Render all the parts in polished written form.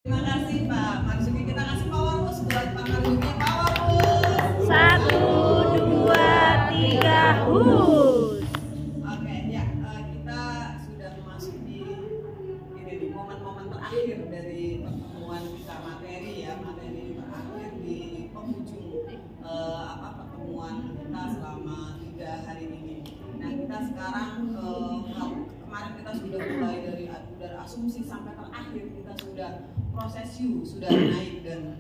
Terima kasih Pak Marzuki. Kita kasih power pose buat Pak Marzuki. Power pose. 1, 2, 3, hus. Oke, ya kita sudah memasuki ini momen-momen terakhir dari pertemuan kita materi terakhir di penghujung pertemuan kita selama 3 hari ini. Nah kita sekarang kemarin kita sudah mulai dari asumsi sampai terakhir kita sudah proses sudah naik dan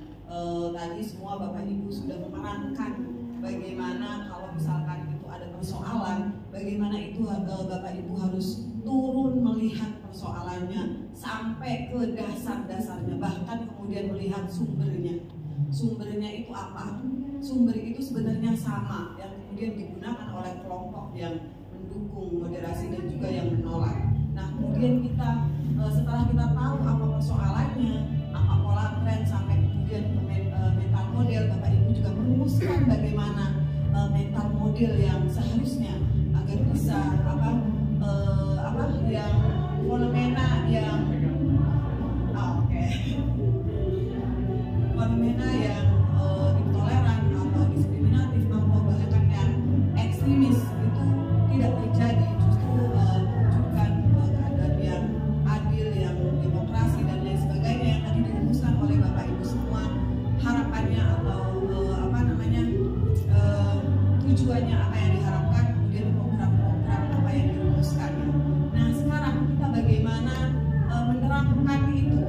tadi semua Bapak Ibu sudah menerangkan bagaimana kalau misalkan itu ada persoalan, bagaimana itu Bapak Ibu harus turun melihat persoalannya sampai ke dasar-dasarnya, bahkan kemudian melihat sumbernya. Sumbernya itu apa? Sumber itu sebenarnya sama yang kemudian digunakan oleh kelompok yang mendukung moderasi dan juga yang menolak. Nah kemudian kita setelah kita tahu apa persoalannya, apa pola tren sampai kemudian ke mental model, Bapak Ibu juga merumuskan bagaimana mental model yang seharusnya agar bisa yang fenomena yang fenomena yang intoleran atau diskriminatif atau bahkan yang ekstremis itu tidak terjadi, justru menunjukkan keadaan yang adil, yang demokrasi dan lain sebagainya yang tadi dirumuskan oleh Bapak Ibu semua. Harapannya atau tujuannya apa yang diharapkan, kemudian program-program apa yang dirumuskan. Nah sekarang kita bagaimana menerapkan itu,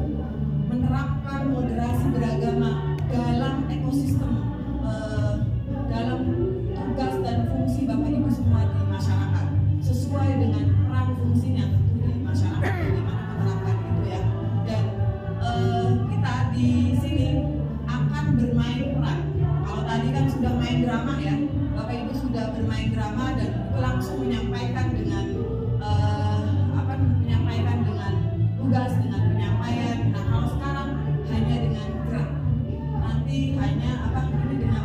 menerapkan moderasi beragama dalam ekosistem, dalam tugas dan fungsi Bapak Ibu semua di masyarakat, sesuai dengan peran fungsinya tentu di masyarakat, bagaimana menerapkan itu ya. Dan kita di sini akan bermain peran. Kalau tadi kan sudah main drama ya, Bapak Ibu sudah bermain drama dan langsung menyampaikan dengan menyampaikan dengan tugas, dengan penyampaian. Nah kalau sekarang hanya dengan gerak, nanti hanya ini dengan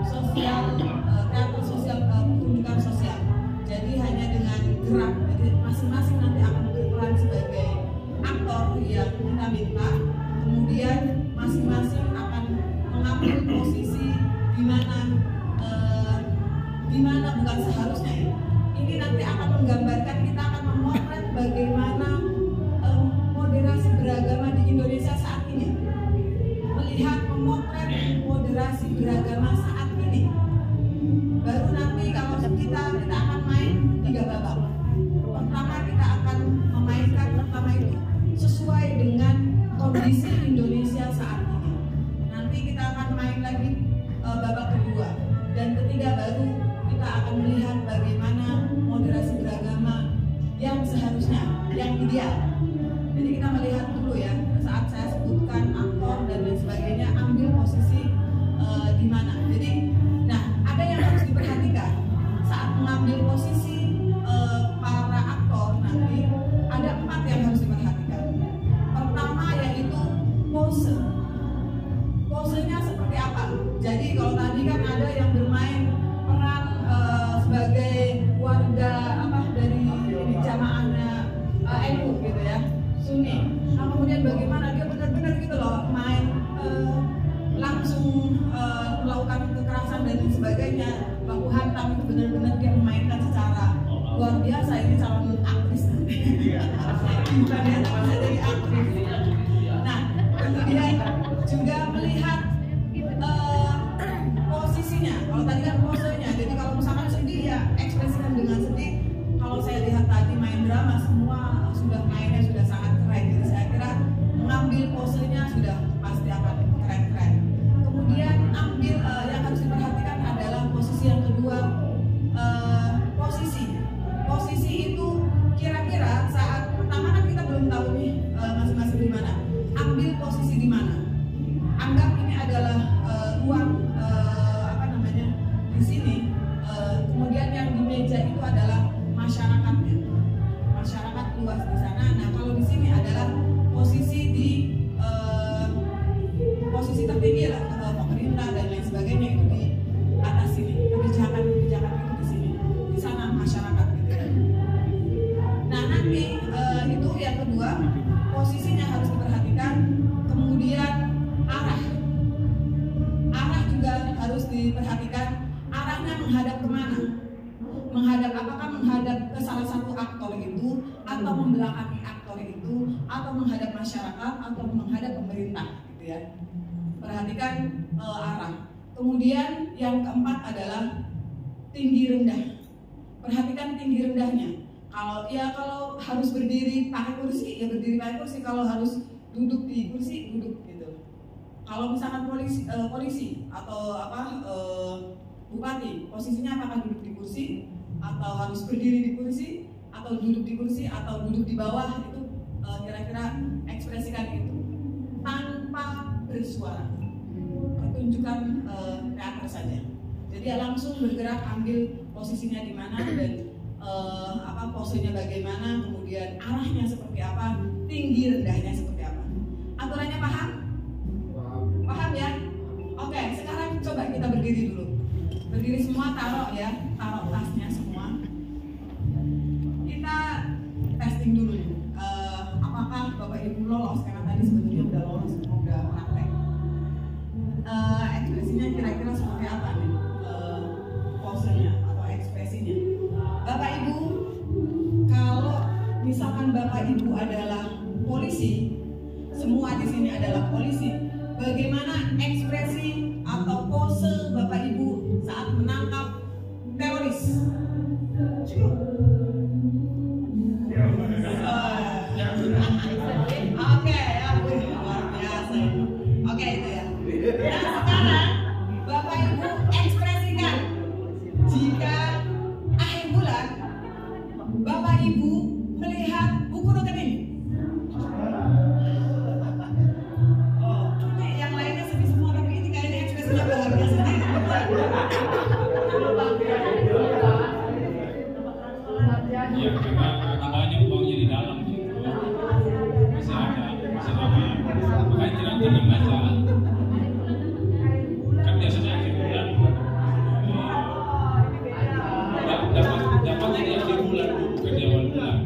sosial teater sosial, pertunjukan sosial. Jadi hanya dengan gerak, jadi masing-masing nanti akan berperan sebagai aktor yang kita minta. Kemudian masing-masing akan mengambil posisi di mana bukan seharusnya ya. Ini nanti akan menggambarkan, kita akan memotret bagaimana moderasi beragama di Indonesia saat ini. Melihat memotret moderasi beragama saat ini. Baru nanti kalau kita akan main 3 babak. Pertama kita akan memainkan itu sesuai dengan kondisi Indonesia saat ini. Nanti kita akan main lagi babak kedua dan ketiga baru kita akan melihat bagaimana moderasi beragama yang seharusnya, yang ideal. Jadi kita melihat dulu ya, saat saya sebutkan aktor dan lain sebagainya, ambil posisi di mana. Jadi, nah ada yang harus diperhatikan saat mengambil posisi para aktor nanti. Ada 4 yang harus diperhatikan. Pertama yaitu pose. Posenya seperti apa? Jadi kalau tadi kan ada yang bermain peran sebagai warga dari jamaahnya NU gitu ya, Sunni. Nah kemudian bagaimana dia benar-benar gitu loh main langsung melakukan kekerasan dan sebagainya, baku hantam, itu benar-benar dia memainkan secara luar biasa. Ini calon aktris nanti. Bukan ya, tapi saya jadi aktris. Nah kemudian juga melihat posisinya. Kalau tadi kan posenya, jadi kalau misalkan sedih ya ekspresikan dengan sedih. Kalau saya lihat tadi main drama semua sudah mainnya sudah sangat keren. Jadi saya kira mengambil posenya sudah pasti akan keren-keren. Kemudian ambil yang harus diperhatikan adalah posisi yang kedua. Posisi itu kira-kira saat pertama kan kita belum tahu nih masing-masing di mana. Ambil posisi di mana. Anggap ini adalah ruang di sini. Kemudian yang di meja itu adalah masyarakatnya, masyarakat luas di sana. Nah kalau di sini adalah posisi di posisi tertinggi lah, pemerintah dan lain sebagainya itu di atas sini. Kebijakan itu di sini, di sana masyarakat gitu ya. Nah nanti itu yang kedua, posisinya harus diperhatikan masyarakat atau menghadap pemerintah, gitu ya. Perhatikan arah. Kemudian yang keempat adalah tinggi rendah. Perhatikan tinggi rendahnya. Kalau harus berdiri pakai kursi, ya berdiri pakai kursi. Kalau harus duduk di kursi, duduk gitu. Kalau misalkan polisi atau bupati, posisinya apakah duduk di kursi atau harus berdiri di kursi atau duduk di kursi atau duduk di bawah, itu kira-kira ekspresikan itu tanpa bersuara. Tunjukkan teater saja. Jadi ya langsung bergerak, ambil posisinya di mana dan posenya bagaimana, kemudian arahnya seperti apa, tinggi rendahnya seperti apa. Aturannya paham? Paham ya? Oke, sekarang coba kita berdiri dulu. Berdiri semua, taruh tasnya semua. Kita testing dulu nih. Apakah Bapak Ibu lolos? Karena tadi sebetulnya udah lolos, udah praktek. Ekspresinya kira-kira seperti apa nih? Posenya atau ekspresinya. Bapak Ibu, kalau misalkan Bapak Ibu adalah polisi, semua di sini adalah polisi, bagaimana ekspresi atau pose Bapak Ibu saat menangkap teroris? Oke, ya, luar biasa. Oke, itu ya. Nah, sekarang Bapak Ibu ekspresikan jika akhir bulan Bapak Ibu melihat buku rekening. Oh, ini yang lainnya sedih semua, tapi ini kayaknya ekspresinya bahagia sendiri. Iya, karena banyak uangnya di dalam gitu. Masih aman. Makanya tenang aja. Kan biasanya akhir bulan. Dapatnya di akhir bulan, bukan di awal bulan.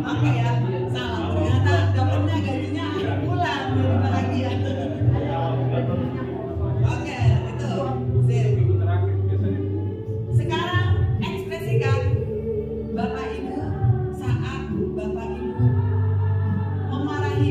Oke ya, salah. Ternyata dapatnya gajinya akhir bulan, jadi bahagia. Oke, itu. Sip. Sekarang ekspresikan Bapak Ibu saat Bapak Ibu memarahi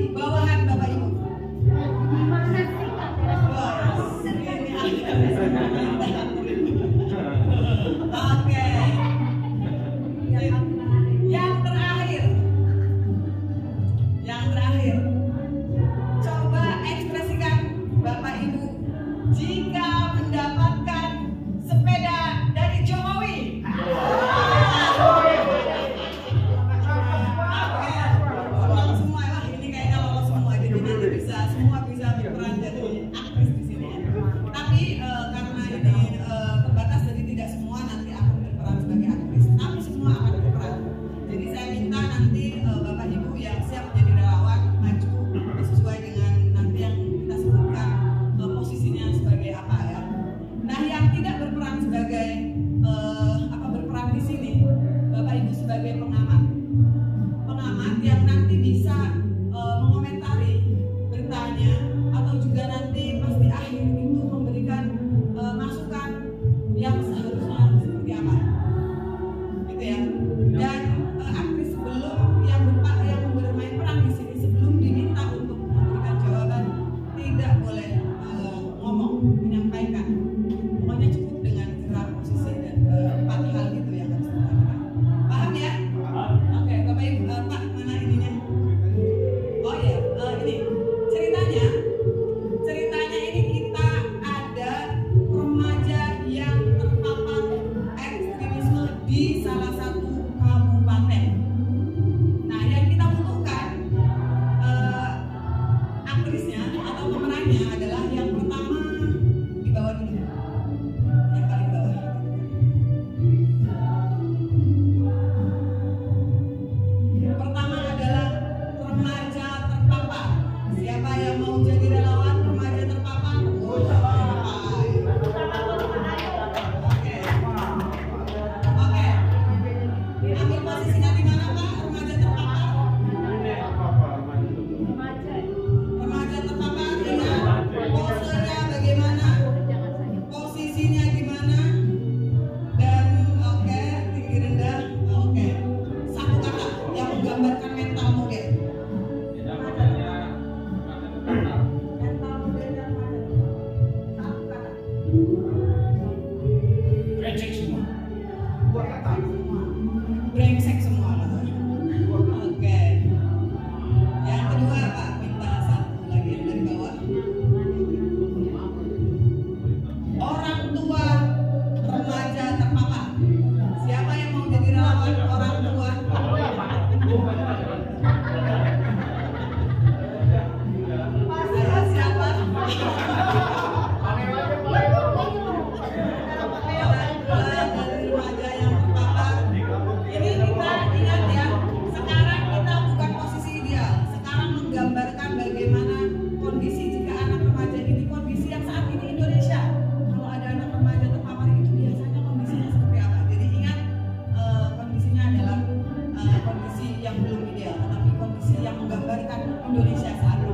Indonesia saat ini.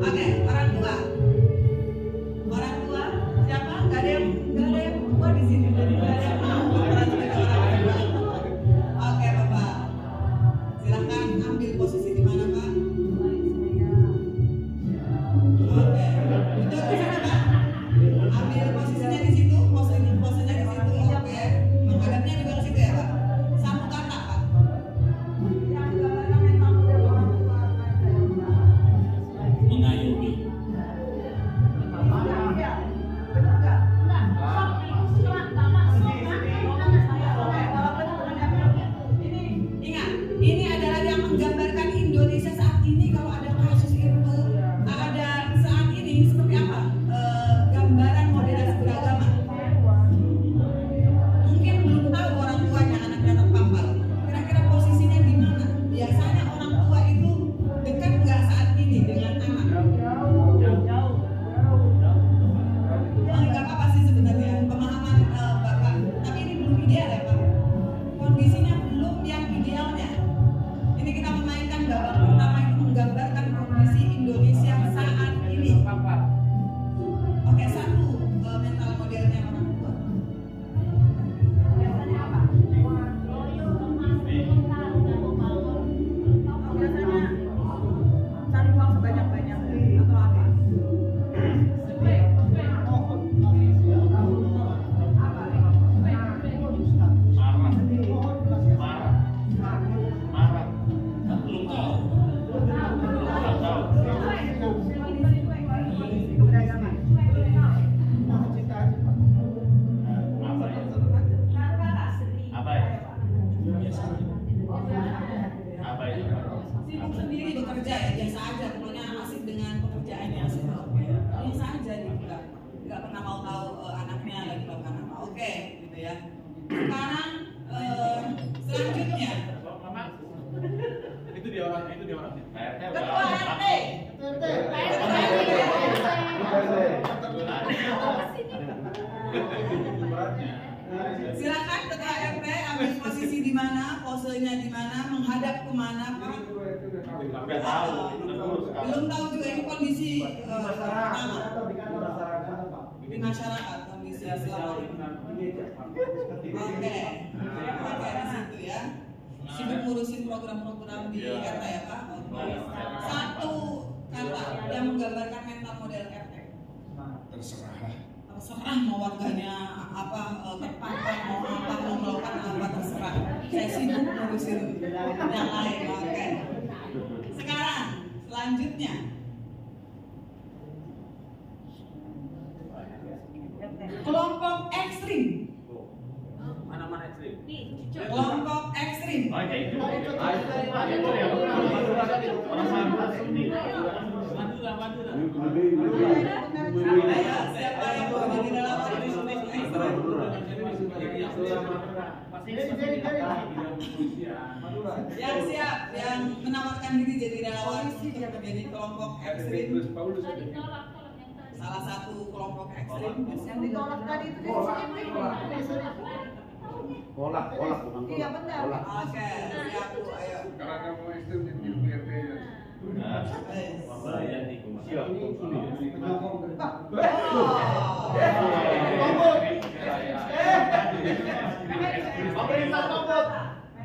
Oke, orang tua siapa? Gak ada yang tua di sini, jadi gak ada yang mau berperan sebagai orang tua. Oke Bapak, silakan ambil posisi di mana Pak? Oke, itu di sana Pak. Ambil posisinya di situ, posisinya di situ. Oke, menghadapnya juga ke situ ya Pak. Satu kata Pak. Mengayomi. Ingat, ini adalah yang menggambarkan Indonesia saat ini. Kalau ada kasus itu, ada saat ini seperti apa? Gambaran moderasi beragama. Mungkin belum tahu orang tuanya anaknya terpapar. Kira-kira posisinya di mana? Biasanya orang tua itu dekat nggak saat ini dengan anak? Nggak apa-apa sih sebenarnya pemahaman Bapak. Tapi ini belum ideal ya Pak. Kondisinya belum yang idealnya. Ini kita memainkan gambar pertama itu menggambarkan kondisi Indonesia saat ini. Oke, satu mental modelnya orang tua. Biasanya apa? Biasanya cari uang sebanyak-banyak atau apa? Belum tahu. Keberagaman. Sibuk sendiri bekerja ya, biasa aja. Pokoknya asik dengan pekerjaannya, asik. Biasa aja gitu, nggak pernah mau tahu anaknya lagi melakukan apa. Oke, gitu ya. Sekarang selanjutnya. Itu dia orangnya. Ketua RT. Silakan Ketua RT ambil posisi di mana, posenya di mana, menghadap kemana Pak? Nggak tahu. Belum tahu juga ini kondisi pertama di masyarakat, kondisi selama ini. Oke, di situ ya. Sibuk ngurusin program-program di RT ya Pak. Satu kata yang menggambarkan mental model RT. Terserah mau warganya apa, terpapar mau melakukan apa, terserah. Saya sibuk ngurusin yang lain. Oke. Sekarang selanjutnya kelompok ekstrim. Mana ekstrim? Kelompok ekstrim. Ayo, siapa yang mau menjadi relawan yang siap, yang menawarkan diri jadi relawan untuk menjadi kelompok ekstrim? Salah satu kelompok ekstrim yang ditolak tadi itu Kolak bukan iya benar. Oke, siap Bu, ayo. Karena kamu ekstrim di PRT ya.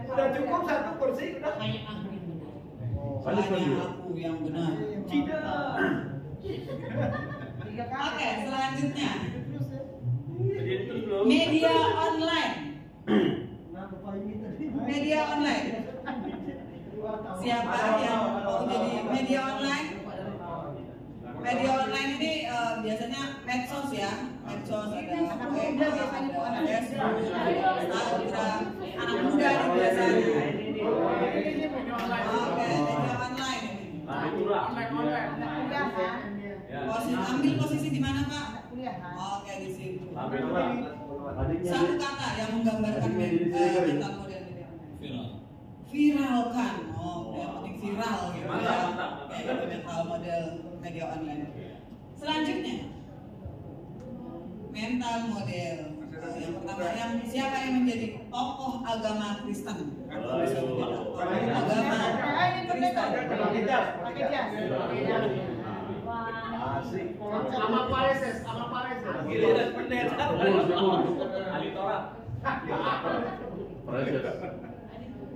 Udah cukup satu kursi udah. Hanya aku yang benar. Oke, selanjutnya media online. Media online. Siapa yang mau jadi media online? Media online ini biasanya medsos ya. Medsos ada Facebook, Instagram, anak muda ini biasanya. Oke, media online ini. Ambil posisi di mana Pak? Oke, di situ. Satu kata yang menggambarkan mental model media online. Viralkan. Oh, yang penting viral gitu ya. Kayak mental model media online. Selanjutnya mental model yang pertama, yang siapa yang menjadi tokoh agama Kristen? Tokoh agama Kristen. Kristen. Pakai jas. Asik. Sama Pareses, sama Pareses. Giliran pendeta. Ali Torah.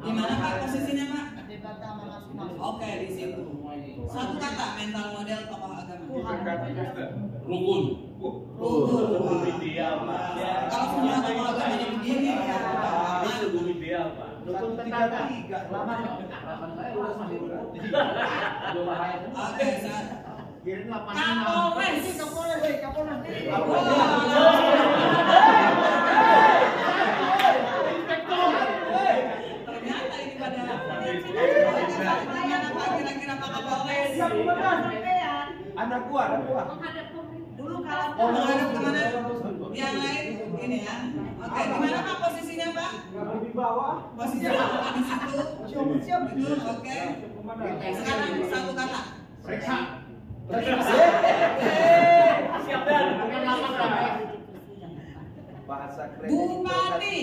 Di mana Pak posisinya Pak? Oke, di situ. Satu kata mental model tokoh agama. Rukun. Rukun. Ideal, Pak. Kalau semua tokoh agama ini begini ya. Itu ideal, Pak. Rukun tetangga. Oke, saat Kirim 86. Kapolres. Ternyata ini pada apa kira-kira Pak Kapolres? Anak gua. Dulu kalau menghadap kemana? Yang lain ini ya. Oke, di mana Pak posisinya Pak? Di bawah. Posisinya di situ. Siap itu. Oke. Sekarang satu kata. Periksa. Siap dan. Bahasa keren. Bupati.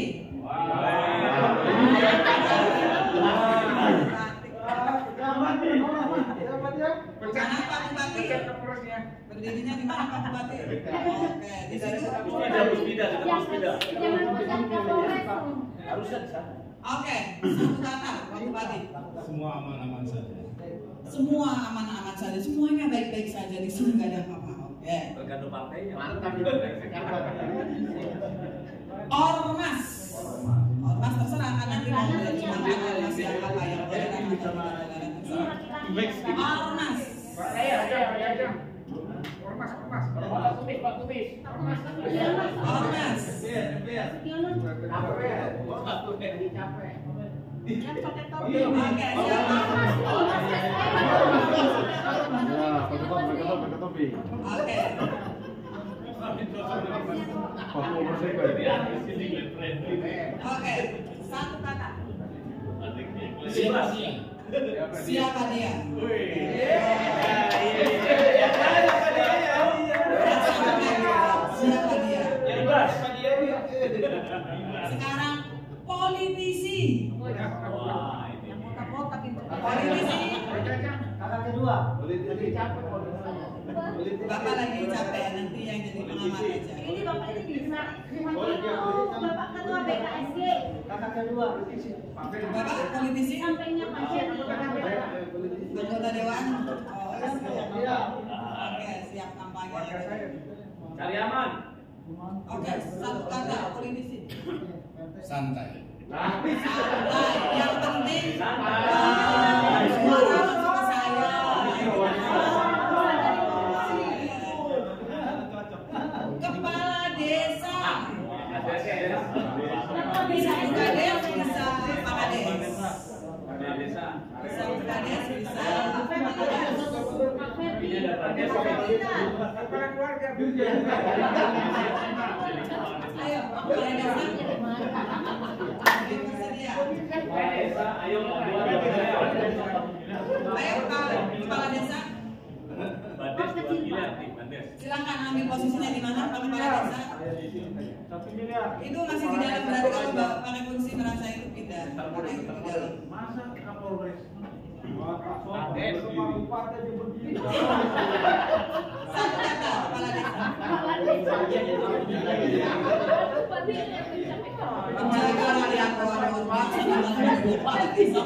Mana Pak Bupati? Berdirinya di mana Pak Bupati? Oke, di situ. Harusnya di sana. Oke, satu kata Pak Bupati. Semua aman-aman saja. Semua aman-aman saja, semuanya baik-baik saja di sini nggak ada apa-apa. Oke. Tergantung partainya. Mantap. Ormas. Ormas terserah kan nanti mau menerjemahkan ormas yang apa yang boleh dan apa yang tidak boleh. Ormas. Ormas. Oke, siapa? Oke. Oke, satu kata. Siapa dia? Siapa dia? Siapa dia? Sekarang politisi. Politisi. Kakak kedua. Bapak lagi capek, nanti yang jadi pengamat aja. Ini Bapak ini bisa. Bapak ketua BKSG. Kakak kedua. Bapak politisi? Sampingnya pasien. Anggota dewan? Oh, siap. Oke, siap kampanye. Cari aman. Oke, satu kata politisi. Santai. Santai, yang penting Santai. suara sama saya. Kepala desa. Bisa buka des, bisa Pak Kades. Bisa buka des, bisa. Ini ada praktek. Ayo, kepala desa. Bersedia. Ayo, Ayo, Pak Kepala Desa. Bandes 2 miliar nih, Bandes. Silakan ambil posisinya di mana Pak Kepala Desa. 1 miliar. Itu masih di dalam, berarti kalau Bapak pakai fungsi merasa itu pindah. Karena itu di dalam. Masa Kapolres? Satu kata Kepala Desa. Menjaga rakyat luar biasa dalam Kepala Desa.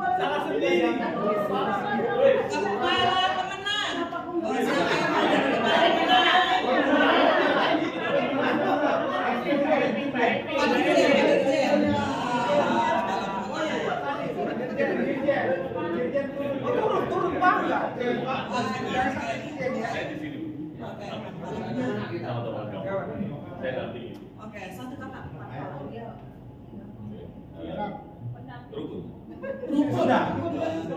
Salah sendiri. Kepala pemenang. Oh, siapa yang mau jadi kepala pemenang? Pak Dirjen. Turun bangga. Oke, satu kata. Rukun. Rukun.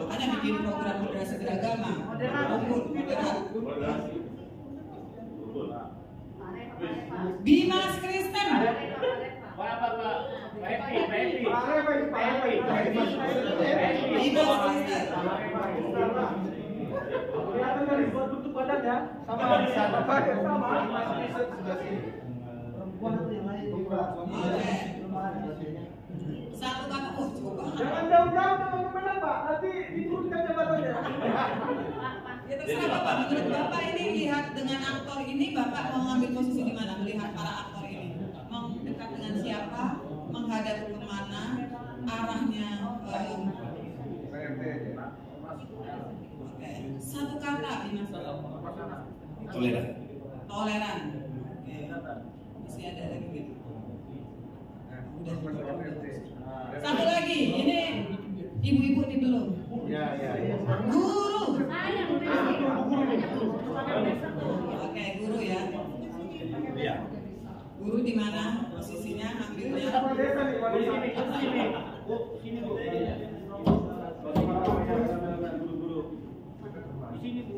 Makanya bikin program moderasi beragama. Rukun, moderat. Bimas Kristen. Bimas Kristen. Kelihatan dari bentuk badan ya, sama di sana. Sama. Perempuan yang lain juga. Oke. Satu kata. Oh, coba. Jangan jauh-jauh teman-teman. Terserah Bapak, menurut Bapak ini lihat dengan aktor ini, Bapak mau ngambil posisi di mana? Melihat para aktor ini, mau dekat dengan siapa, menghadap kemana, arahnya. Oke, satu kata ini Mas. Toleran. Toleran. Oke. Masih ada lagi gitu. Udah. Satu lagi, ini ibu-ibu nih belum. Ya. Guru. Saya Oke, guru ya. Iya. Guru di mana posisinya, ambilnya? Sini Bu. Di sini Bu.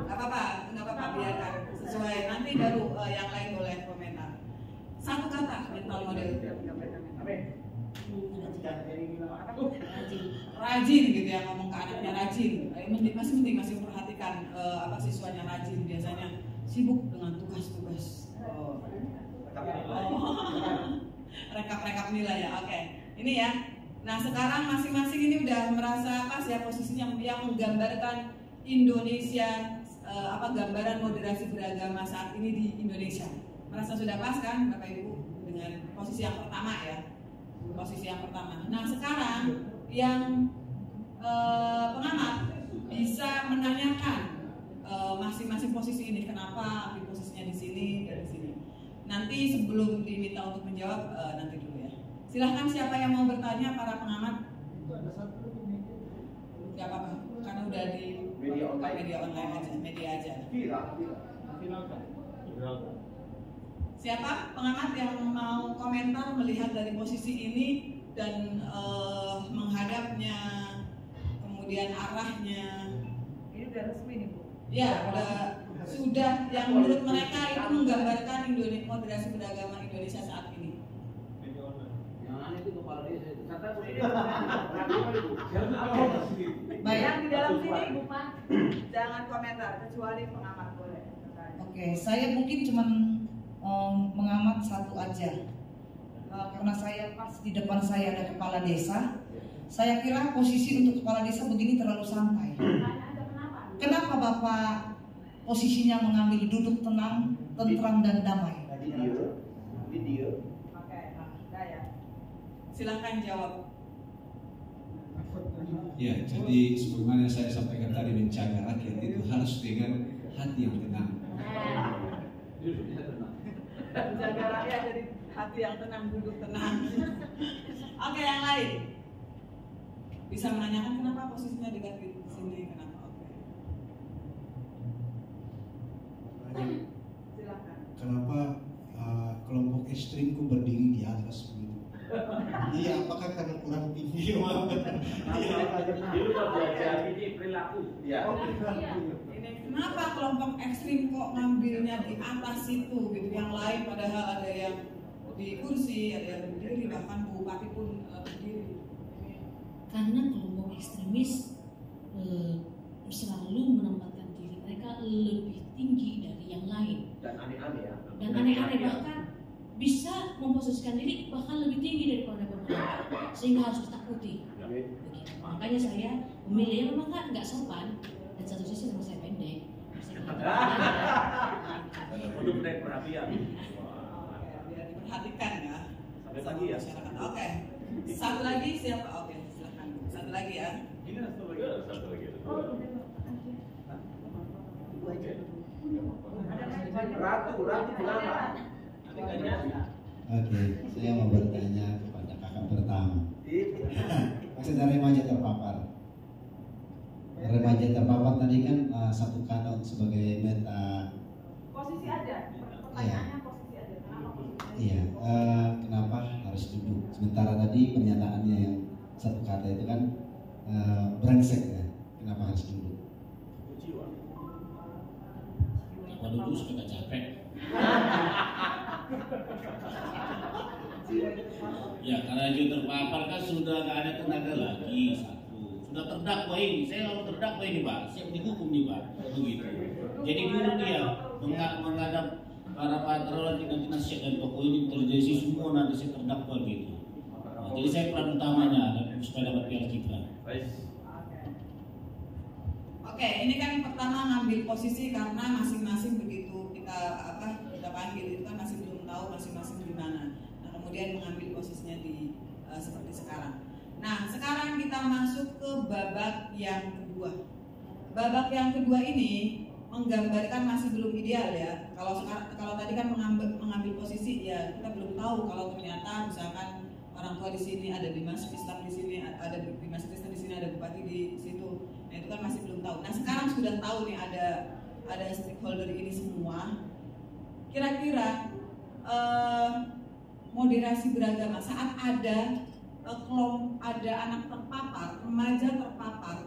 Nggak apa-apa, biarkan sesuai. Nanti baru yang lain boleh komentar. Satu kata mental model. Rajin gitu ya, ngomong ke anaknya rajin. Masih memperhatikan apa siswanya rajin, biasanya sibuk dengan tugas-tugas. Rekap nilai ya. Oke. Ini ya. Nah, sekarang masing-masing ini udah merasa pas ya posisinya yang menggambarkan Indonesia, gambaran moderasi beragama saat ini di Indonesia. Merasa sudah pas kan Bapak Ibu dengan posisi yang pertama ya. Posisi yang pertama. Nah, sekarang yang pengamat bisa menanyakan masing-masing posisi ini, kenapa ambil posisinya di sini dan di sini. Nanti sebelum diminta untuk menjawab, nanti dulu ya. Silahkan siapa yang mau bertanya, para pengamat. Gak apa-apa, karena udah di media online aja. Siapa pengamat yang mau komentar melihat dari posisi ini dan menghadapnya, kemudian arahnya. Ini udah resmi nih Bu. Ya, sudah yang menurut mereka itu menggambarkan moderasi beragama Indonesia saat ini. Baik. Yang di dalam sini Bu Pan. Jangan komentar kecuali pengamat boleh. Oke, saya mungkin cuman mengamat satu aja. Karena saya pas di depan saya ada kepala desa, saya kira posisi untuk kepala desa begini terlalu santai. Kenapa Bapak posisinya mengambil duduk tenang, tentram dan damai? Video. Oke, ya. Silakan jawab. Ya, jadi sebagaimana saya sampaikan tadi, menjaga rakyat itu harus dengan hati yang tenang. Menjaga rakyat dari hati yang tenang, duduk tenang. Oke, yang lain bisa menanyakan kenapa posisinya dekat di sini, kenapa? Oke. Silakan. Kenapa kelompok ekstrimku berdiri di atas begitu? Iya, apakah karena kurang tinggi? Dulu Pak belajar ini perilaku. Ya. Ini kenapa kelompok ekstrim kok ngambilnya di atas itu gitu, yang lain padahal ada yang di kursi, ada yang berdiri, bahkan bupati pun berdiri. Karena kelompok ekstremis selalu menempatkan diri mereka lebih tinggi dari yang lain Dan aneh-aneh ya. dan aneh-aneh, bahkan bisa memposisikan diri bahkan lebih tinggi daripada pemerintah, sehingga harus ditakuti. Begitu. Makanya saya memilih yang memang nggak sopan, dan satu sisi memang saya pendek. Untuk menaik perhatian. Oke, biar diperhatikan ya. Sampai pagi ya. Masyarakat. Oke. Satu lagi siapa? Oke, silakan. Satu lagi ya. Ini satu lagi. Ratu ulama. Oke, saya mau bertanya kepada kakak pertama. Maksudnya remaja terpapar. Remaja terpapar tadi kan satu kata sebagai meta. Posisi aja. Pertanyaannya posisi aja. Kenapa posisi? Iya, kenapa harus duduk? Sementara tadi pernyataannya yang satu kata itu kan brengsek ya. Kenapa harus duduk? Kalau dulu suka capek. Ya, karena itu terpapar kan sudah nggak ada tenaga lagi, satu. Sudah terdakwa ini, saya lalu terdakwa ini Pak, siap dihukum nih Pak, begitu. Jadi dulu dia menghadap para patroli nanti nasihat dan pokok ini terjadi semua nanti saya terdakwa gitu. Nah, jadi saya peran utamanya supaya dapat piala citra. Oke, Oke, ini kan pertama ngambil posisi karena masing-masing begitu kita panggil itu kan masih belum tahu masing-masing di mana. Nah, kemudian mengambil posisinya di seperti sekarang. Nah, sekarang kita masuk ke babak yang kedua. Babak yang kedua ini menggambarkan masih belum ideal ya. Kalau tadi kan mengambil posisi ya kita belum tahu kalau ternyata misalkan orang tua di sini ada Bimas Islam di sini, ada Bimas Kristen di sini, ada bupati di situ. Nah, itu kan masih belum tahu. Nah, sekarang sudah tahu nih ada stakeholder ini semua. Kira-kira moderasi beragama saat ada anak terpapar, remaja terpapar,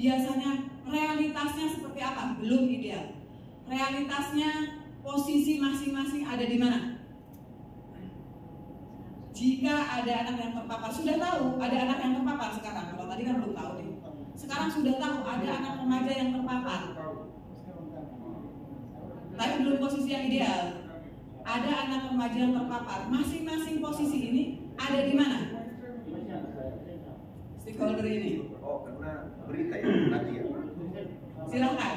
biasanya realitasnya seperti apa? Belum ideal. Realitasnya posisi masing-masing ada di mana? Jika ada anak yang terpapar, sudah tahu ada anak yang terpapar sekarang. Kalau tadi kan belum tahu nih. Sekarang sudah tahu ada anak remaja yang terpapar. Tapi belum posisi yang ideal. Ada anak remaja yang terpapar. Masing-masing posisi ini ada di mana? Stakeholder ini. Oh, karena berita ya nanti ya. Silakan.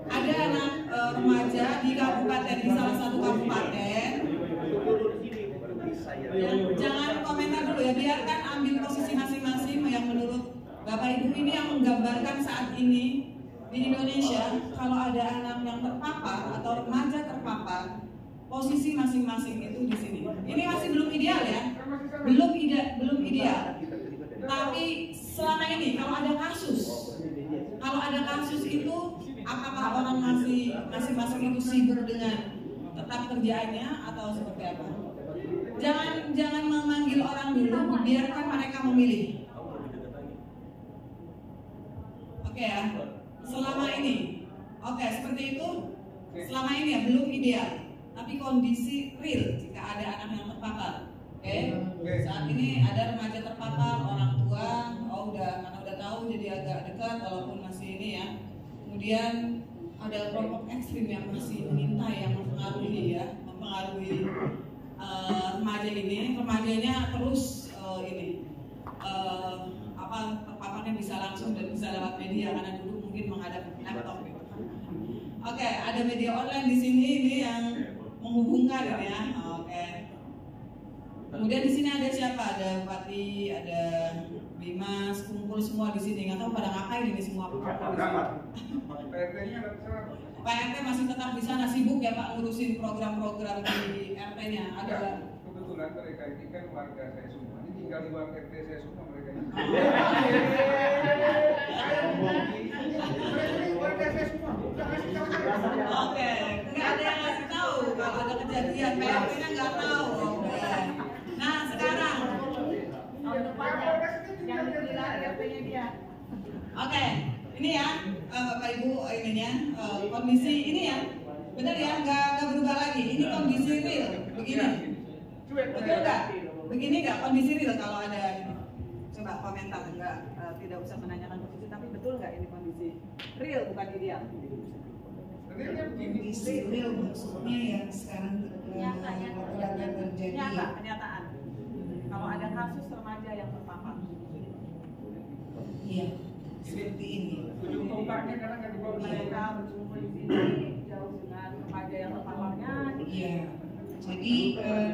Ada anak remaja di kabupaten, di salah satu kabupaten. Ya, jangan komentar dulu ya, biarkan ambil posisi masing-masing yang menurut Bapak Ibu ini yang menggambarkan saat ini di Indonesia kalau ada anak yang terpapar atau remaja terpapar, posisi masing-masing itu di sini. Ini masih belum ideal ya, belum ideal. Tapi selama ini kalau ada kasus itu apakah orang masing-masing itu sibuk dengan tetap kerjaannya atau seperti apa? Jangan memanggil orang dulu, biarkan mereka memilih. Oke ya, selama ini, oke seperti itu. Selama ini ya belum ideal, tapi kondisi real jika ada anak yang terpapar. Oke, saat ini ada remaja terpapar, orang tua, karena udah tahu jadi agak dekat walaupun masih ini ya. Kemudian ada kelompok ekstrim yang masih mengintai, yang mempengaruhi remaja ini, remajanya terus terpaparnya bisa langsung dan bisa lewat media karena dulu mungkin menghadap laptop gitu. Oke, ada media online di sini ini yang menghubungkan ya. Oke. Kemudian di sini ada siapa? Ada Bupati, ada Bimas, kumpul semua di sini. Nggak tahu pada ngapain ini semua. PRT masih tetap di sana, sibuk ya Pak ngurusin program-program di RT-nya. Ada kebetulan mereka ini kan warga saya semua. Ini tinggal di luar RT saya semua mereka ini. Warga saya semua. Oke, nggak ada yang ngasih tahu kalau ada kejadian, PRT-nya nggak tahu. Nah sekarang, yang dilihat RT-nya dia. oke, ini ya Bapak Ibu ininya kondisi ini ya, benar ya, nggak berubah lagi. Ini kondisi real, begini. Betul nggak? Begini nggak kondisi real kalau ada ini? Coba komentar, tidak usah menanyakan posisi, tapi betul nggak ini kondisi real bukan ideal? Kondisi real maksudnya yang sekarang terjadi. Kenyataan. Kalau ada kasus remaja yang terpapar. Iya, seperti ini. Ujung tombaknya karena nggak dibawa Mereka berkumpul di sini jauh dengan remaja yang terpaparnya. Iya. Jadi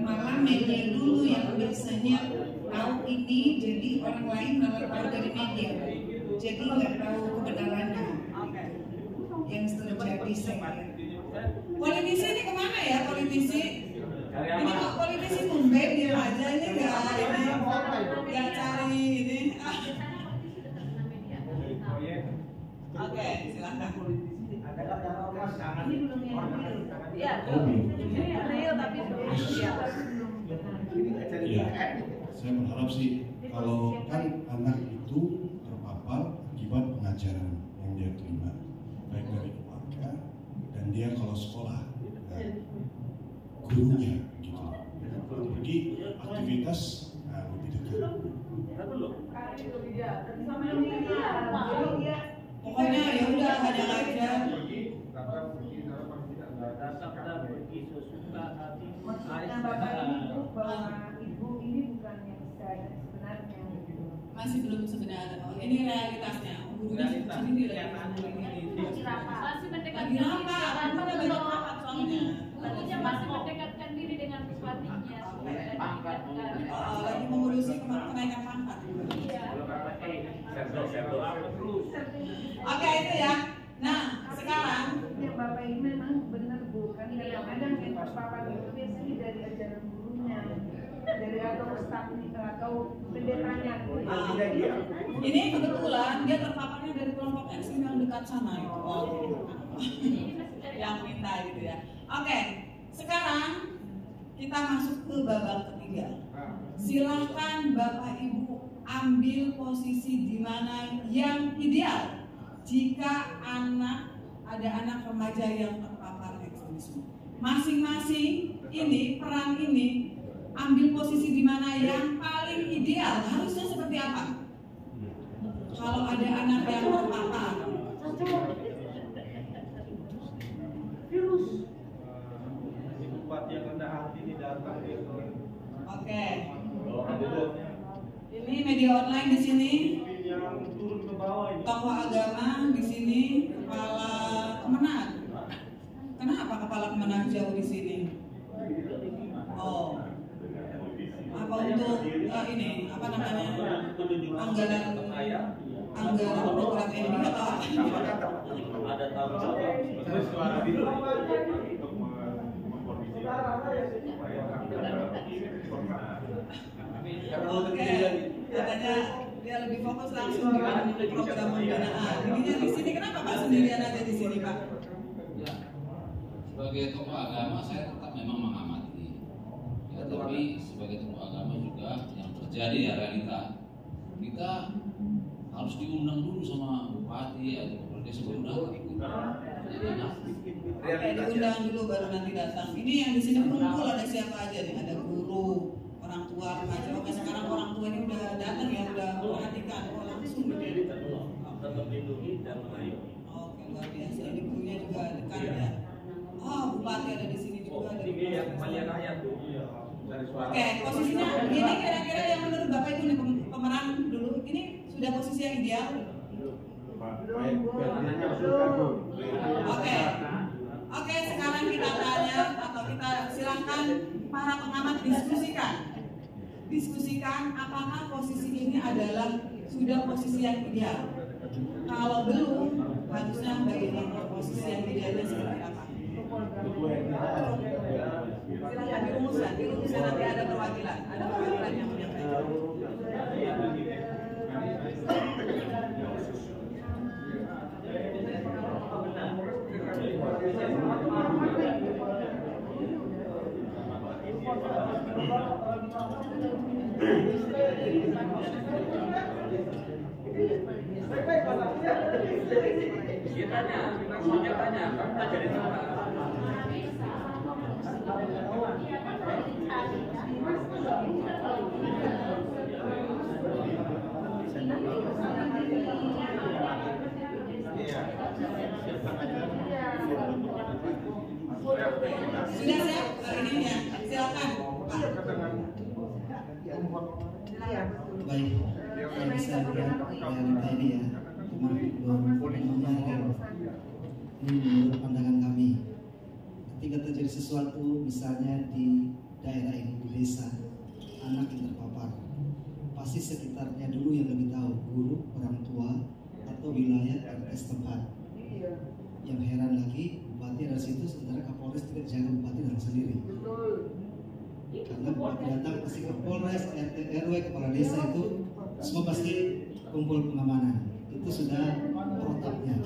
malah media dulu yang biasanya tahu ini, jadi orang lain malah tahu dari media. Jadi nggak tahu kebenarannya. Oke. Yang terjadi saya. Politisi ini kemana ya politisi? Ini kok politisi mumbai dia aja ini nggak cari ini. Oke, silakan. Ini belum yang real. Iya, ini real tapi belum ideal. Iya, saya berharap sih kalau kan anak itu terpapar akibat pengajaran yang dia terima, baik dari keluarga dan dia kalau sekolah, gurunya gitu. Kalau pergi aktivitas lebih dekat. Pokoknya ya udah ada aja. Maksudnya Bapak Ibu bahwa Ibu ini bukan yang sebenarnya. Masih belum sebenarnya. Oh, ini realitasnya. Gurunya sendiri lah. Masih mendekatkan Lagi rapat, kan ada banyak rapat soalnya. Tentunya masih mendekatkan diri dengan bupatinya supaya ditingkatkan. Lagi mengurusi kenaikan pangkat. Iya. Oke, itu ya. Nah, sekarang yang Bapak ini memang benar Bu, kan kadang-kadang yang terpapar itu biasanya dari ajaran gurunya, dari atau staf atau pendetanya. ini kebetulan dia terpaparnya dari kelompok ekstrim yang dekat sana itu. Yang minta gitu ya. Oke, sekarang kita masuk ke babak ketiga. Silahkan Bapak Ibu ambil posisi di mana yang ideal jika ada anak remaja yang terpapar ekstremisme. Masing-masing ini peran ini ambil posisi di mana yang paling ideal, harusnya seperti apa? Kalau ada anak yang terpapar, Virus. Bupati yang rendah hati ini datang gitu. oke. Ini media online di sini, Yang turun ke bawah ini. tokoh agama di sini, kepala kemenang. Kenapa kepala kemenang jauh di sini? Oh, apa untuk ini apa namanya anggaran program ini atau apa? Ada tamu terus suara itu untuk Oke, katanya dia lebih fokus langsung dengan program pembinaan. Ininya di sini, kenapa Pak sendirian aja di sini Pak? Ya, sebagai tokoh agama saya tetap memang mengamati. Ya, tapi sebagai tokoh agama juga yang terjadi ya realita. Kita harus diundang dulu sama bupati atau kepala desa baru datang. Oke, diundang dulu baru nanti datang. Ini yang di sini kumpul ada siapa aja nih? Ada guru, orang tua, remaja. Oke, sekarang orang tua ini udah datang ya, udah perhatikan. Oh, langsung gitu ya. tetap lindungi dan mengayomi. Oke, luar biasa. Ini gurunya juga dekat ya. Oh, bupati ada di sini juga. Ada Ini yang kembalian rakyat tuh. Dari suara. Oke, posisinya ini kira-kira yang menurut Bapak itu nih pemeran dulu. Ini sudah posisi yang ideal. Oke, sekarang kita tanya atau kita silakan para pengamat diskusikan apakah posisi ini adalah sudah posisi yang ideal. Kalau belum, harusnya bagaimana posisi yang idealnya seperti apa? Silakan dirumuskan nanti ada perwakilan yang menyampaikan. Dia tanya, gurunya tanya, kamu belajar di mana? Sudah siap? Ini ya, silakan. Baik, yang bisa lihat realita ini ya, teman-teman ini menurut pandangan kami. Ketika terjadi sesuatu, misalnya di daerah ini, di desa, anak yang terpapar, pasti sekitarnya dulu yang lebih tahu, guru, orang tua, atau wilayah RT setempat. Yang heran lagi, bupati ada di situ, sementara Kapolres tidak jaga bupati datang sendiri. Karena bupati datang pasti ke Polres, RT, RW, kepala desa itu semua pasti kumpul pengamanan. Itu sudah protapnya.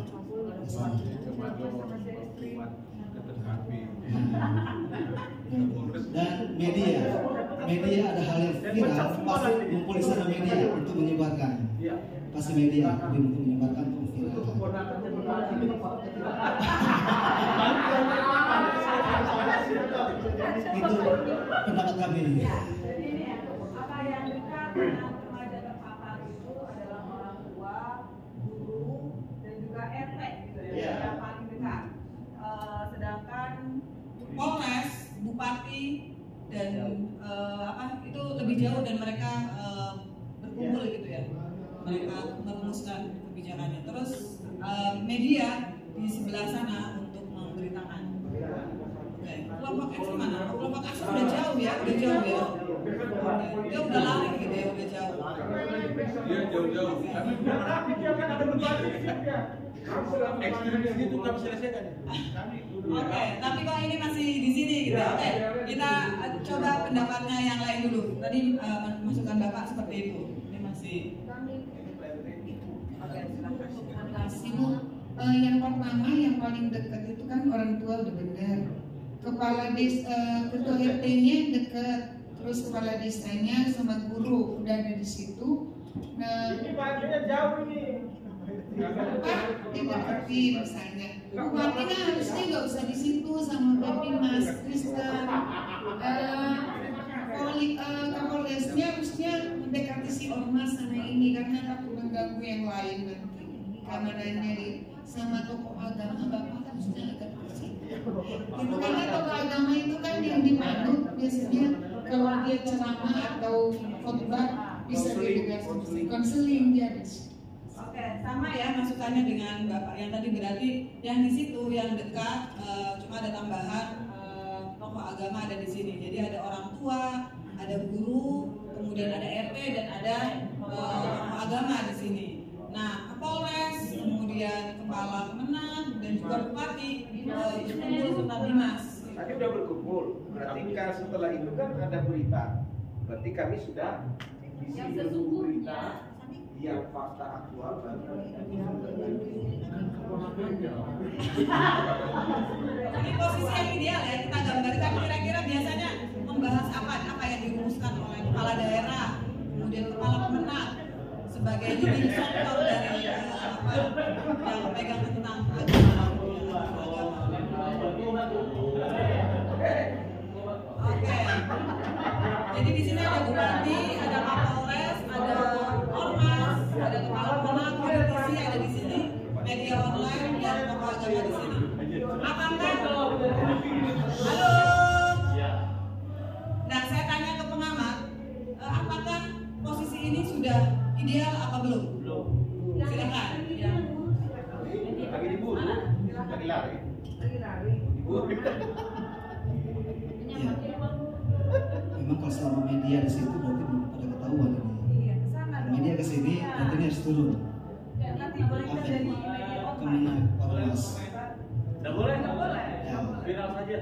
Dan media ada hal yang viral, pasti kumpul di sana media untuk menyebarkan. Pasti media untuk menyebarkan untuk viral. Itu pendapat kami. Ini apa yang dekat dengan remaja terpapar itu adalah orang tua, guru, dan juga RT gitu ya, yang paling dekat. Sedangkan Polres, Bupati, dan itu lebih jauh dan mereka berkumpul gitu ya. Mereka merumuskan kebijakannya. Terus media di sebelah sana untuk memberitakan. Oke, kelompok X mana? Kelompok X udah jauh ya, udah jauh ya. Dia udah lari gitu ya, udah jauh. Dia jauh-jauh. Tapi dia kan ada beban ya. Ekstremis itu nggak bisa selesaikan. Oke, tapi kok ini masih di sini gitu. Oke, kita coba pendapatnya yang lain dulu. Tadi masukan Bapak seperti itu. Ini masih. Oke, silakan. Terima kasih Bu. Yang pertama yang paling dekat itu kan orang tua udah benar. Kepala desa, ketua RT-nya dekat, terus kepala desanya sama guru udah ada di situ. Nah, Ini bahannya jauh ini. Pak, dideketin misalnya. Bupati kan harusnya nggak usah di situ sama Mas Kristen. Kapolresnya harusnya mendekati si ormas sana ini karena takut mengganggu yang lain nanti. Keamanannya sama tokoh agama Bapak harusnya agak bersih. Itu karena tokoh agama itu kan yang dimanut biasanya kalau dia ceramah atau khotbah bisa didengar konseling dia ada. Oke, sama ya masukannya dengan Bapak yang tadi, berarti yang di situ yang dekat cuma ada tambahan tokoh agama ada di sini. Jadi ada orang tua, ada guru, kemudian ada RT dan ada tokoh agama di sini. Nah, Kapolres, kemudian Kepala Kemenang dan juga Bupati itu kumpul serta Dimas. Tadi udah berkumpul. Berarti setelah itu kan ada berita. Berarti kami sudah Yang sesungguhnya yang fakta aktual baru. Ini posisi yang ideal ya, kita gambarkan kira-kira biasanya membahas apa yang dirumuskan oleh kepala daerah, kemudian kepala Kemenang sebagai leading sector dari yang pegang tentang agama. Oke. Jadi di sini ada Bupati, ada Kapolres, ada Ormas, ada kepala Kemenang, politisi ada di sini, media online dan tokoh agama di sini. Apakah? Halo. Nah, saya tanya ke pengamat, apakah posisi ini sudah ideal apa belum? Belum. Silakan. Ya. Lagi libur. Lagi lari. Libur. Ya. Memang kalau selama media di situ berarti belum pada ketahuan ini. Kalau media ke sini nanti ini harus turun. Kemana Ormas? Tidak boleh. Ya. Viral saja.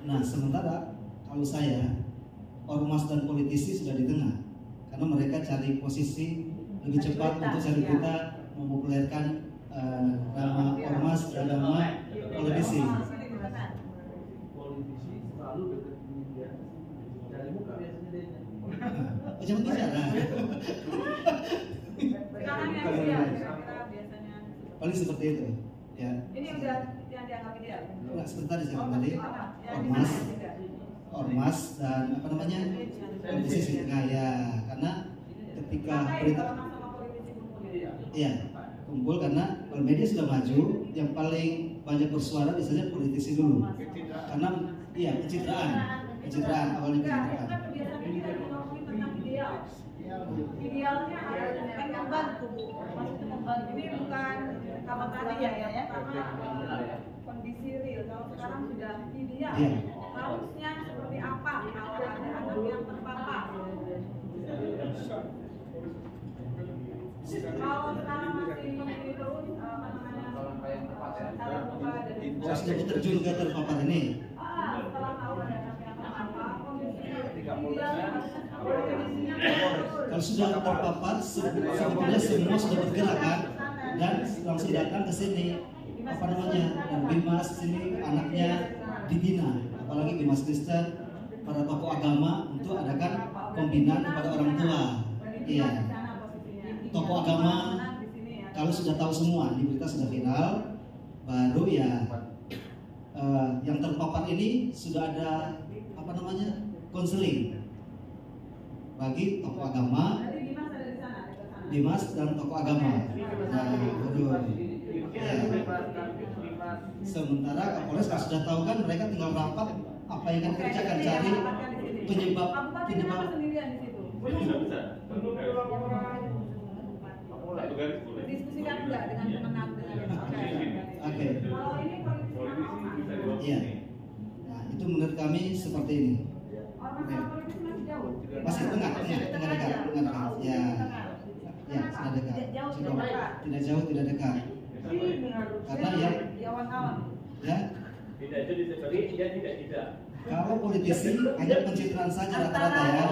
Nah, sementara kalau saya Ormas dan politisi sudah di tengah, karena mereka cari posisi lebih cepat untuk cari kita mempopulerkan nama Ormas dan nama politisi. Politisi selalu dekat media. Dari muka biasanya dia. Jangan bicara. Sekarang yang ideal kira-kira biasanya. Paling seperti itu, ya. Ini udah yang dianggap ideal. Nah, sebentar disebut tadi Ormas dan apa namanya politisi. Nah ya, karena ketika berita, iya kumpul karena kalau media sudah maju, yang paling banyak bersuara biasanya politisi dulu, karena iya pencitraan awalnya pencitraan. Idealnya kan membantu, maksudnya membantu. Ini bukan kalau tadi ya pertama kondisi real. Kalau sekarang sudah ideal, harusnya seperti apa kalau ada anak yang terpapar? Kalau sekarang masih terus apa namanya Sudah terjun ke terpapar ini. setelah tahu ada anak yang terpapar, kondisi idealnya Kalau sudah terpapar, sebetulnya semua sudah bergerak kan, dan langsung datang ke sini. Apa namanya? Dan Bimas sini anaknya dibina, apalagi Bimas Kristen, para tokoh agama untuk adakan pembinaan kepada orang tua. Iya. Tokoh agama kalau sudah tahu semua, di berita sudah viral, baru ya yang terpapar ini sudah ada apa namanya? Konseling bagi tokoh agama, Dimas dan tokoh agama. Nah, ya. Sementara Kapolres kalau sudah tahu kan mereka tinggal rapat apa yang akan dikerjakan, cari penyebab. diskusikan enggak dengan kemenang dengan Oke. Kalau ini politik Iya. Nah, itu menurut kami seperti ini. masalah politik masih jauh. Masih tengah dekat. Ya, sudah dekat. Tidak jauh, tidak dekat. Karena ya, ya. Kalau politisi hanya pencitraan saja rata-rata ya.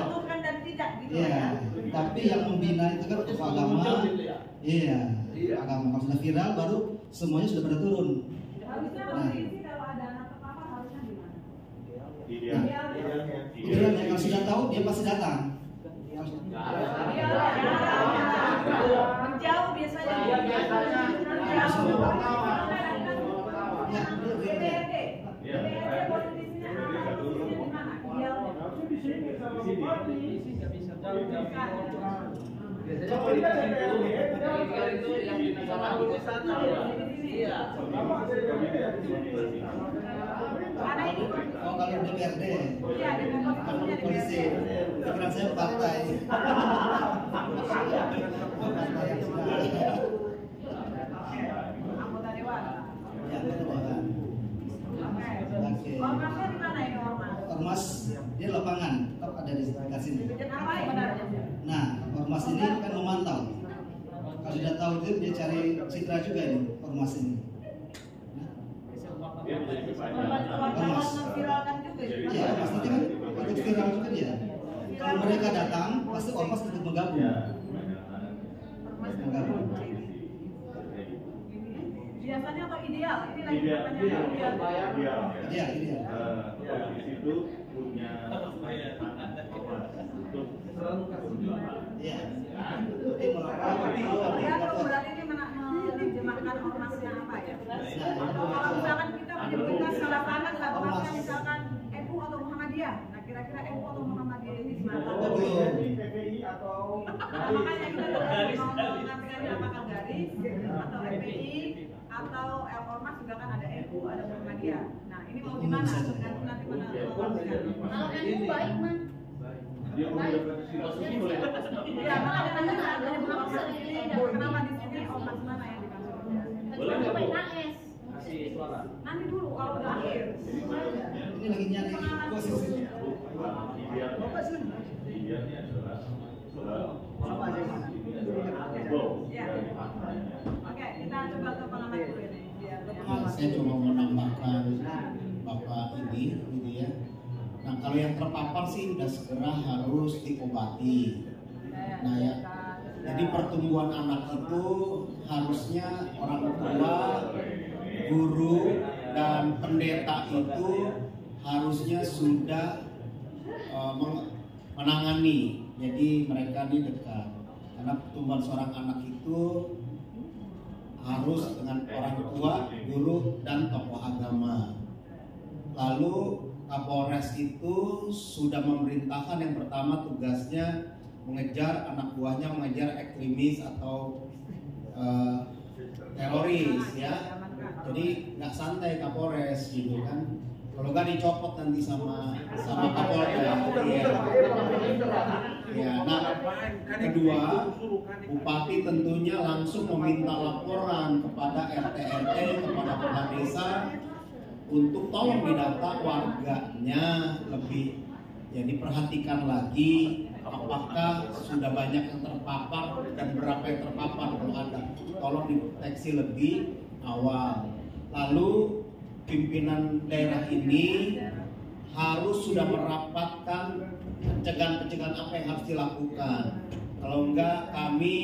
Iya. Tapi yang membina itu kan untuk agama. Iya. Agama kalau sudah viral baru semuanya sudah pada turun. Harusnya politisi kalau ada anak terpapar harusnya gimana? Idealnya kalau sudah tahu dia pasti datang. Menjauh biasanya. DPRD politisinya di mana? Biasanya politisi itu yang sama urusan iya. Oh kalau DPRD, kalau polisi, pikiran saya partai. Anggota dewan. Ya, anggota dewan. Oke. Ormasnya di mana ini ormas? Ormas dia lapangan, tetap ada di dekat sini. Apa sebenarnya? Nah, ormas ini kan memantau. Kalau sudah tahu itu dia cari citra juga ini ormas ini. Ormas memviralkan juga. Iya, pasti kan ikut viral juga dia. Kalau mereka datang, pasti ormas ikut menggabung. Menggabung. Biasanya atau ideal? Ini lagi pertanyaan ideal. Ideal. Politisi itu punya Iya. Ya, kalau berarti ini menerjemahkan ormasnya apa ya? Kalau misalkan kita menyebutkan salah tangan, ormasnya misalkan NU atau Muhammadiyah. Nah, kira-kira NU atau Muhammadiyah ini gimana? PPI atau Makanya kita mau mengartikannya apakah garis atau FPI atau ormas juga kan ada NU, ada Muhammadiyah. Nah, ini mau gimana? Tergantung nanti mana. Kalau NU baik man. dia Baik. Ya, makanya ada maksud ini kenapa di sini ormas mana yang dimaksud? Kecuali PKS. Nanti dulu kalau udah akhir. Ini lagi nyari posisi. Idealnya adalah Ya. Oke, kita coba ke pengamat dulu ini. Saya cuma mau menambahkan Bapak ini, gitu ya. Nah kalau yang terpapar sih udah segera harus diobati. Nah ya, jadi pertumbuhan anak itu harusnya orang tua, guru dan pendeta itu harusnya sudah menangani. Jadi mereka ini dekat. Karena pertumbuhan seorang anak itu harus dengan orang tua, guru dan tokoh agama. Lalu Kapolres itu sudah memerintahkan yang pertama tugasnya mengejar anak buahnya, mengejar ekstremis atau teroris ya. Jadi nggak santai Kapolres gitu kan. Kalau nggak dicopot nanti sama Kapolda. Ya. Nah, kedua, Bupati tentunya langsung meminta laporan kepada RT/RT, kepada kepala desa untuk tolong didata warganya lebih, ya diperhatikan lagi apakah sudah banyak yang terpapar dan berapa yang terpapar. Kalau ada, tolong dideteksi lebih awal. Lalu pimpinan daerah ini harus sudah merapatkan pencegahan-pencegahan apa yang harus dilakukan. Kalau enggak, kami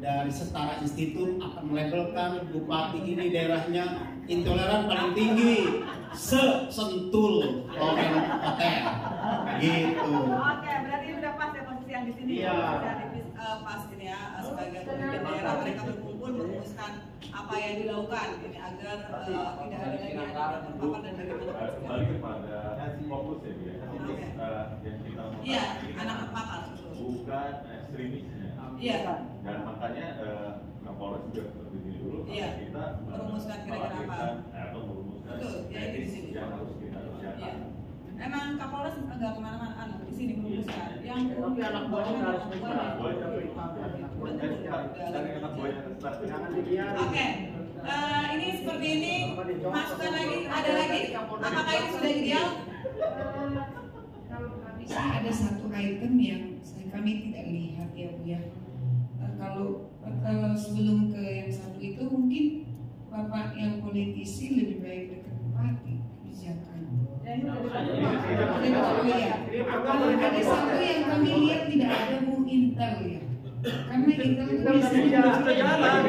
dari Setara Institut akan melabelkan bupati ini daerahnya intoleran paling tinggi Sentul Loren Hotel gitu. Oke, berarti udah pas ya posisi yang di sini. Iya. Pas ini ya, sebagai pemimpin daerah mereka berkumpul merumuskan apa yang dilakukan ini agar tidak ada lagi anak yang terpapar dan bagaimana kembali kepada fokus ya dia. Yang kita mau iya, anak terpapar bukan ekstremisnya. Iya. Dan makanya Kapolres juga seperti ini dulu. Iya. Kita merumuskan kira-kira apa? Atau merumuskan. Betul, ya ini di sini. Yang harus kita kerjakan. Iya. Emang Kapolres enggak kemana-mana, di sini merumuskan. Yang Tapi anak buahnya harus anak buahnya. dari anak buahnya start Oke, ini seperti ini. Masukkan lagi. Ada lagi? Apakah ini sudah ideal? Kalau kami sih ada satu item yang kami tidak lihat ya Bu ya. Kalau sebelum ke yang satu itu mungkin Bapak yang politisi lebih baik dekat parti kebijakan. Ada satu yang kami lihat tidak ada Bu Intel ya. Karena Intel itu biasanya sudah jalan.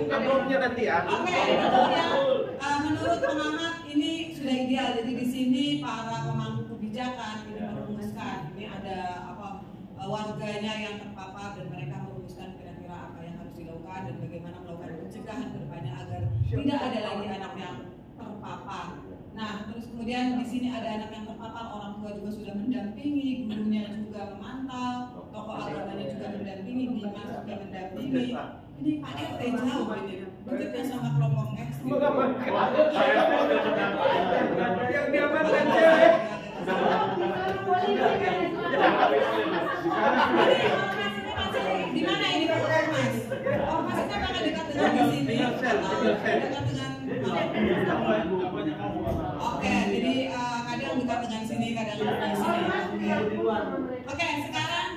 Amplopnya nanti ya. Oke, menurut pengamat ini sudah ideal. Jadi di sini para pemangku kebijakan ini merumuskan. Ini ada warganya yang terpapar dan mereka merumuskan kira-kira apa yang harus dilakukan dan bagaimana melakukan pencegahan ke depannya agar tidak ada lagi anak yang terpapar. Nah, terus kemudian di sini ada anak yang terpapar, orang tua juga sudah mendampingi, gurunya juga memantau, tokoh agamanya juga mendampingi, bimas juga mendampingi. Ini Pak RT jauh ini, dekatnya sama kelompok ekstrim. Yang diamankan cewek. Di mana ini Pak Ormas? Ormasnya bakal dekat dengan di sini dekat dengan. Oke, jadi kadang dekat dengan sini, kadang di sini. Oke, sekarang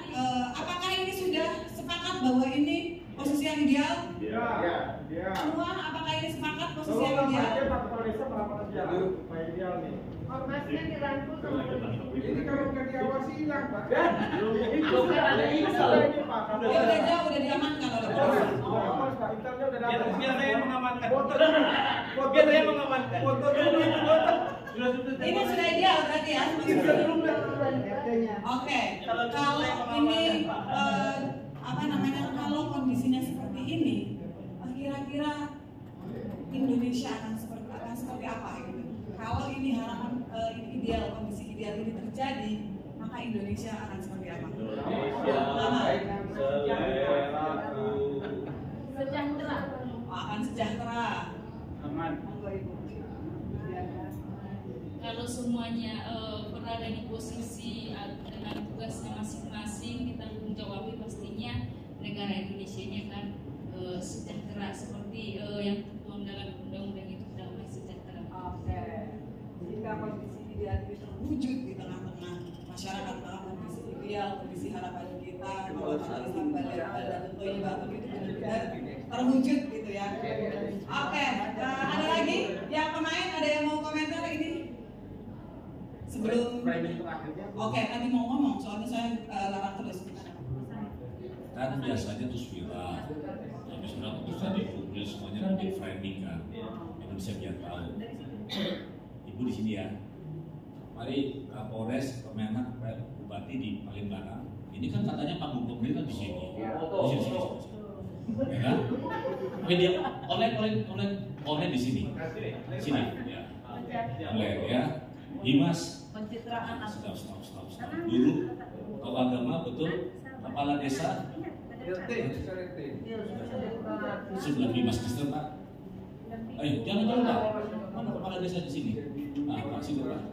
apakah ini sudah sepakat bahwa ini posisi yang ideal? Ya. Semua apakah ini sepakat posisi yang ideal? Ormasnya dirangkul sama Ini kalau nggak diawasi hilang, Pak. Dia udah jauh, udah diamankan oleh polisi. Biar saya mengamankan. Biar saya mengamankan. Foto dulu itu foto. Ini sudah ideal berarti ya? Oke, kalau ini kalau kondisinya seperti ini, kira-kira Indonesia akan seperti apa gitu? Kalau ini harapan ideal, kondisi ideal ini terjadi, maka Indonesia akan seperti apa? Sejahtera. Akan sejahtera. Aman. Kalau semuanya berada di posisi dengan tugasnya masing-masing, ditanggung jawabi pastinya negara Indonesia ini akan sejahtera seperti yang tertuang dalam undang-undang itu, damai sejahtera. Oke. Jika kondisi ideal itu terwujud di tengah-tengah masyarakat, tengah kondisi ideal, kondisi harapan kita, kalau Islam dan Toyibah itu benar-benar terwujud gitu ya. Oke, ada lagi yang pemain, ada yang mau komentar ini? Sebelum oke, nanti mau ngomong soalnya saya larang terus. Kan biasanya terus viral, habis viral terus tadi publik semuanya di framing kan, Indonesia biar tahu. Ibu di sini ya, mari Kapolres, Kemenak, Bupati di paling belakang. Ini kan katanya panggung pemerintah di sini, di sini, ya kan? Tapi dia oleh di sini, ya, oleh ya. Dimas, pencitraan stop. Dulu tokoh agama betul, kepala desa, sebelah Dimas Kristen Pak. Ayo, jangan Pak. Mana kepala desa di sini? Nah, Pak sini Pak.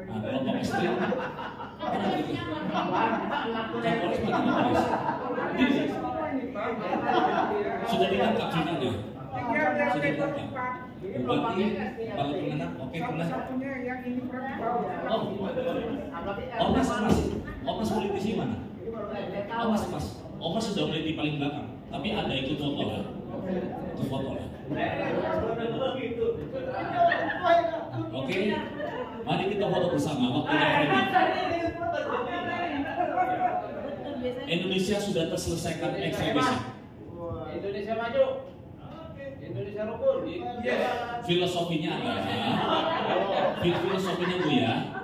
Nah, kelompok ekstrim. Kapolres Pak. Sudah ditangkap finalnya. Sudah ditangkap. Bupati, kepala Kemenak, oke pernah. Ormas politisi mana? Ormas sudah boleh di paling belakang, tapi ada ikut foto lah. Ikut foto lah. Oke, mari kita foto bersama. Waktunya ready. Indonesia sudah terselesaikan ekstremisme. Indonesia maju. Indonesia rukun. Filosofinya adalah, filosofinya Bu ya,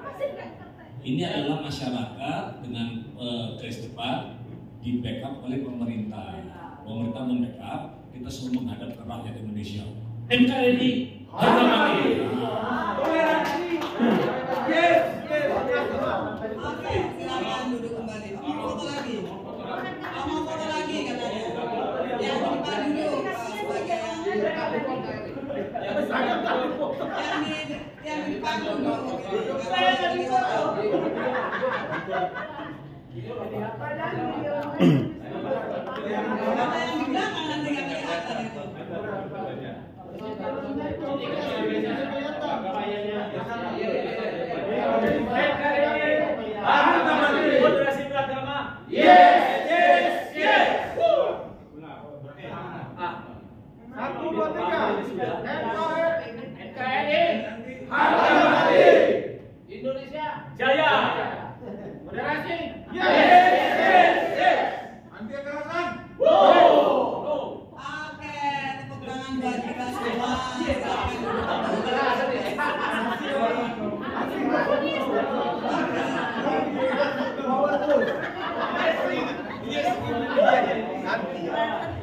ini adalah masyarakat dengan garis depan di backup oleh pemerintah. Pemerintah membackup, kita semua menghadap ke rakyat Indonesia. NKRI, harga mati. Yes. Oke, silakan duduk kembali. Mau foto lagi? Mau foto lagi katanya. Satu, dua, tiga. NKRI harga mati. Indonesia jaya. Moderasi. Anti kekerasan. Oke, tepuk tangan buat kita semua. Nanti.